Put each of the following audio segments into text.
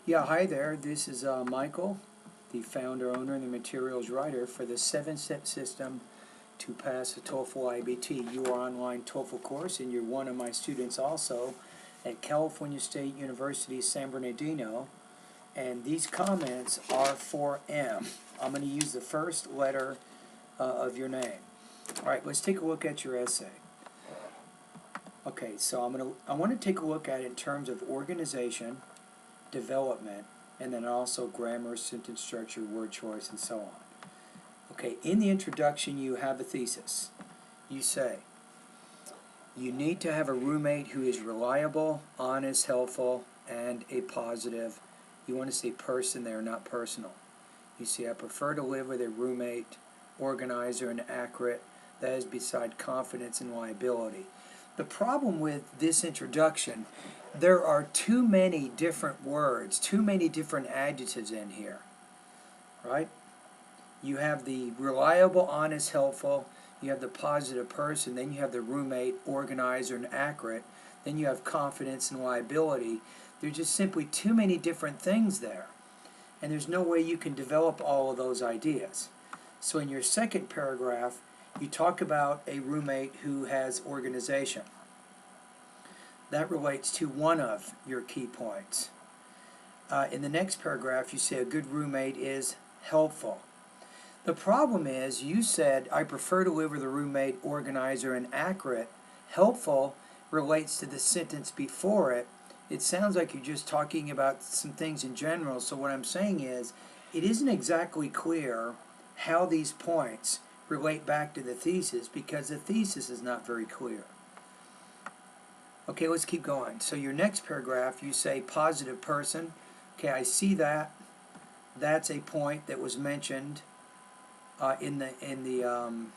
Yeah, hi there. This is Michael, the founder, owner, and the materials writer for the 7-step system to pass the TOEFL IBT. You are online TOEFL course, and you're one of my students also at California State University, San Bernardino. And these comments are for M. I'm going to use the first letter of your name. All right, let's take a look at your essay. Okay, so I want to take a look at it in terms of organization, development, and then also grammar, sentence structure, word choice, and so on. Okay, in the introduction you have a thesis. You say, you need to have a roommate who is reliable, honest, helpful, and a positive. You want to say person there, not personal. You say, I prefer to live with a roommate, organizer, and accurate. That is beside confidence and liability. The problem with this introduction, there are too many different words, too many different adjectives in here, right? You have the reliable, honest, helpful, you have the positive person, then you have the roommate, organizer, and accurate, then you have confidence and liability. There's just simply too many different things there, and there's no way you can develop all of those ideas. So in your second paragraph, you talk about a roommate who has organization. That relates to one of your key points. In the next paragraph, you say a good roommate is helpful. The problem is, you said, I prefer to live with a roommate, organizer, and accurate. Helpful relates to the sentence before it. It sounds like you're just talking about some things in general, so what I'm saying is, it isn't exactly clear how these points relate back to the thesis, because the thesis is not very clear. Okay, let's keep going. So your next paragraph, you say positive person. Okay, I see that. That's a point that was mentioned in the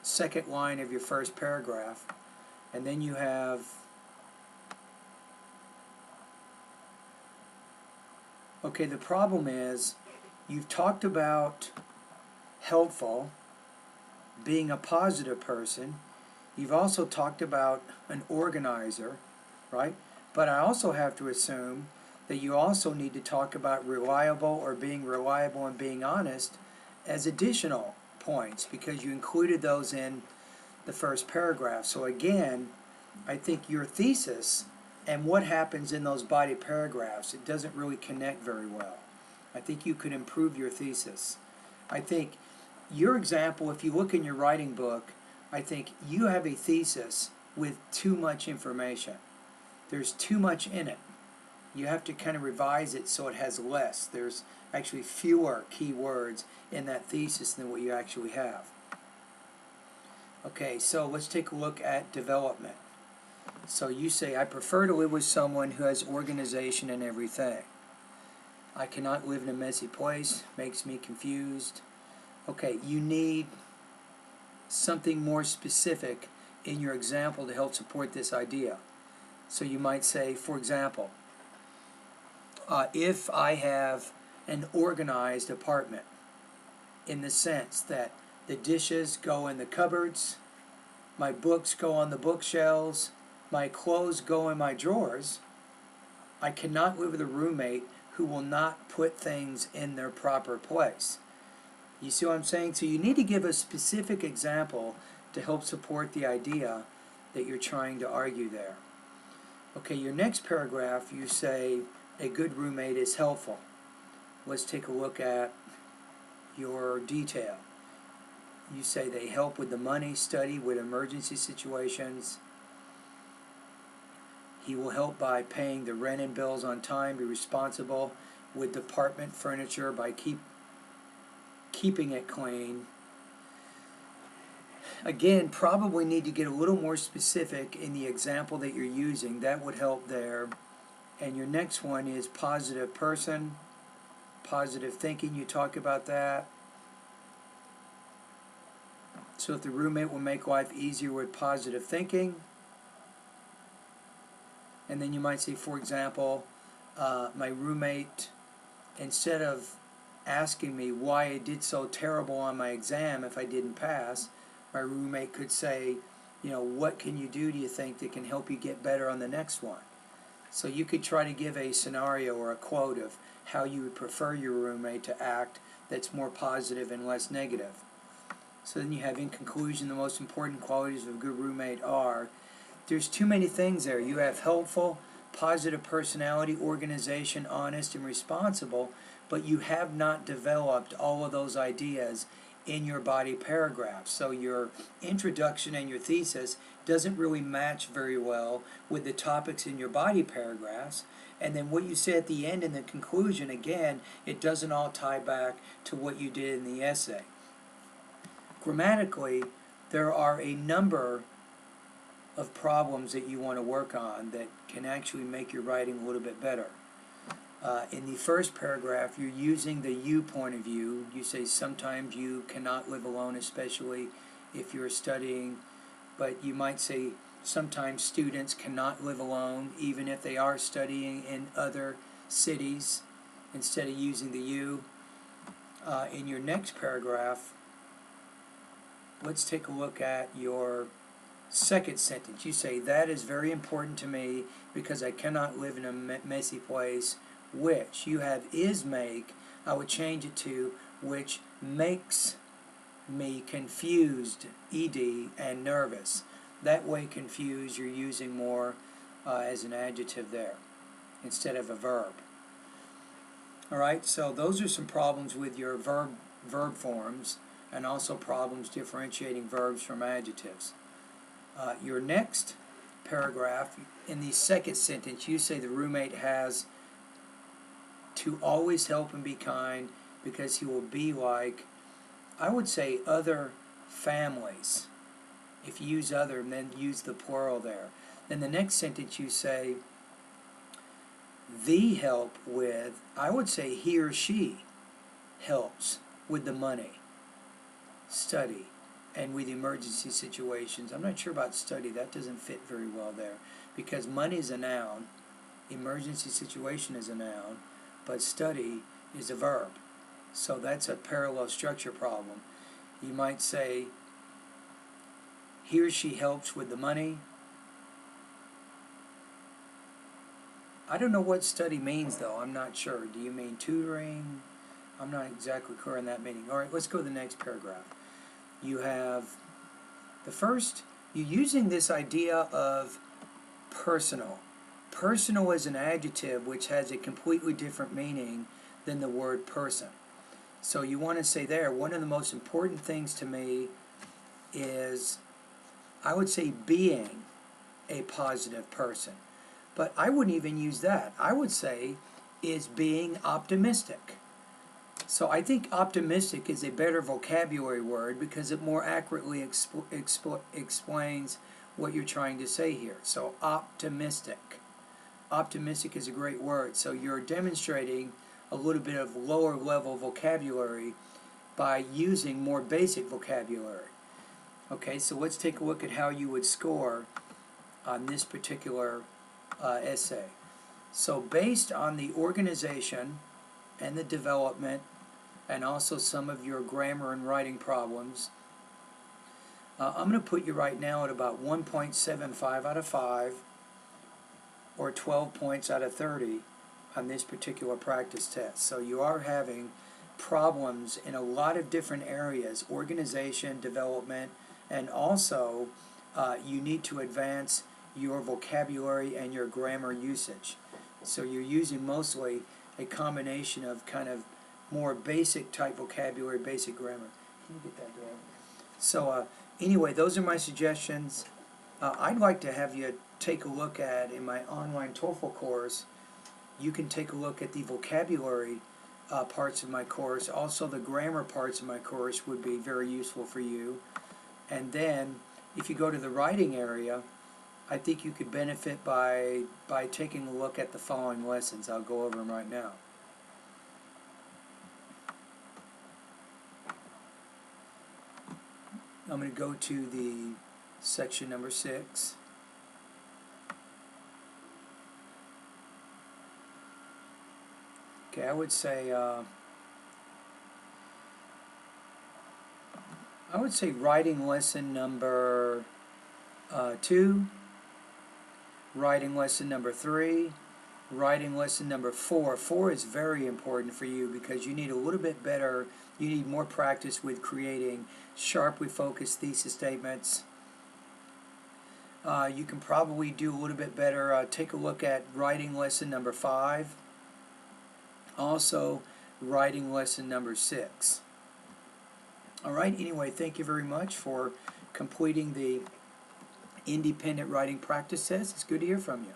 second line of your first paragraph. And then you have, okay, the problem is you've talked about helpful, being a positive person. You've also talked about an organizer, right? But I also have to assume that you also need to talk about reliable or being reliable and being honest as additional points, because you included those in the first paragraph. So again, I think your thesis and what happens in those body paragraphs, it doesn't really connect very well. I think you could improve your thesis. I think your example, if you look in your writing book, I think you have a thesis with too much information. There's too much in it. You have to kind of revise it so it has less. There's actually fewer key words in that thesis than what you actually have. Okay, so let's take a look at development. So you say, I prefer to live with someone who has organization in everything. I cannot live in a messy place, makes me confused. Okay, you need something more specific in your example to help support this idea. So you might say, for example, if I have an organized apartment, in the sense that the dishes go in the cupboards, my books go on the bookshelves, my clothes go in my drawers, I cannot live with a roommate who will not put things in their proper place. You see what I'm saying? So you need to give a specific example to help support the idea that you're trying to argue there. Okay, your next paragraph, you say a good roommate is helpful. Let's take a look at your detail. You say they help with the money, study, with emergency situations. He will help by paying the rent and bills on time, be responsible with department furniture by keeping it clean. Again, probably need to get a little more specific in the example that you're using. That would help there. And your next one is positive person, positive thinking. You talk about that. So if the roommate will make life easier with positive thinking. And then you might say, for example, my roommate, instead of asking me why I did so terrible on my exam if I didn't pass, my roommate could say, you know, what can you do, you think, that can help you get better on the next one? So you could try to give a scenario or a quote of how you would prefer your roommate to act that's more positive and less negative. So then you have, in conclusion, the most important qualities of a good roommate are, there's too many things there. You have helpful, positive personality, organization, honest, and responsible, but you have not developed all of those ideas in your body paragraph. So your introduction and your thesis doesn't really match very well with the topics in your body paragraphs. And then what you say at the end in the conclusion, again, it doesn't all tie back to what you did in the essay. Grammatically, there are a number of problems that you want to work on that can actually make your writing a little bit better. In the first paragraph, you're using the you point of view. You say sometimes you cannot live alone, especially if you're studying, but you might say sometimes students cannot live alone even if they are studying in other cities, instead of using the you. In your next paragraph, let's take a look at your second sentence. You say, that is very important to me because I cannot live in a messy place, which you have is make. I would change it to which makes me confused, ed, and nervous. That way confused, you're using more as an adjective there instead of a verb. Alright, so those are some problems with your verb forms, and also problems differentiating verbs from adjectives. Your next paragraph, in the second sentence, you say the roommate has to always help and be kind because he will be like, I would say, other families. If you use other and then use the plural there. Then the next sentence you say, the help with, I would say he or she helps with the money, study, and with emergency situations. I'm not sure about study. That doesn't fit very well there because money is a noun, emergency situation is a noun, but study is a verb. So that's a parallel structure problem. You might say he or she helps with the money. I don't know what study means though. I'm not sure. Do you mean tutoring? I'm not exactly clear on that meaning. Alright, let's go to the next paragraph. You have the first, you're using this idea of personal. Personal is an adjective which has a completely different meaning than the word person. So you want to say there, one of the most important things to me is, I would say, being a positive person. But I wouldn't even use that. I would say is being optimistic. So I think optimistic is a better vocabulary word because it more accurately explains what you're trying to say here. So optimistic. Optimistic is a great word. So you're demonstrating a little bit of lower level vocabulary by using more basic vocabulary. Okay, so let's take a look at how you would score on this particular essay. So based on the organization and the development and also some of your grammar and writing problems, I'm going to put you right now at about 1.75 out of 5 or 12 points out of 30 on this particular practice test. So you are having problems in a lot of different areas, organization, development, and also you need to advance your vocabulary and your grammar usage. So you're using mostly a combination of kind of more basic type vocabulary, basic grammar. Can you get that down? So anyway, those are my suggestions. I'd like to have you take a look at, in my online TOEFL course, you can take a look at the vocabulary parts of my course. Also the grammar parts of my course would be very useful for you. And then if you go to the writing area, I think you could benefit by taking a look at the following lessons. I'll go over them right now. I'm going to go to the section number 6. Okay, I would say writing lesson number 2. writing lesson number 3, writing lesson number 4. 4 is very important for you because you need a little bit better, you need more practice with creating sharply focused thesis statements. You can probably do a little bit better. Take a look at writing lesson number 5. Also, writing lesson number 6. Alright, anyway, thank you very much for completing the independent writing practice test. It's good to hear from you.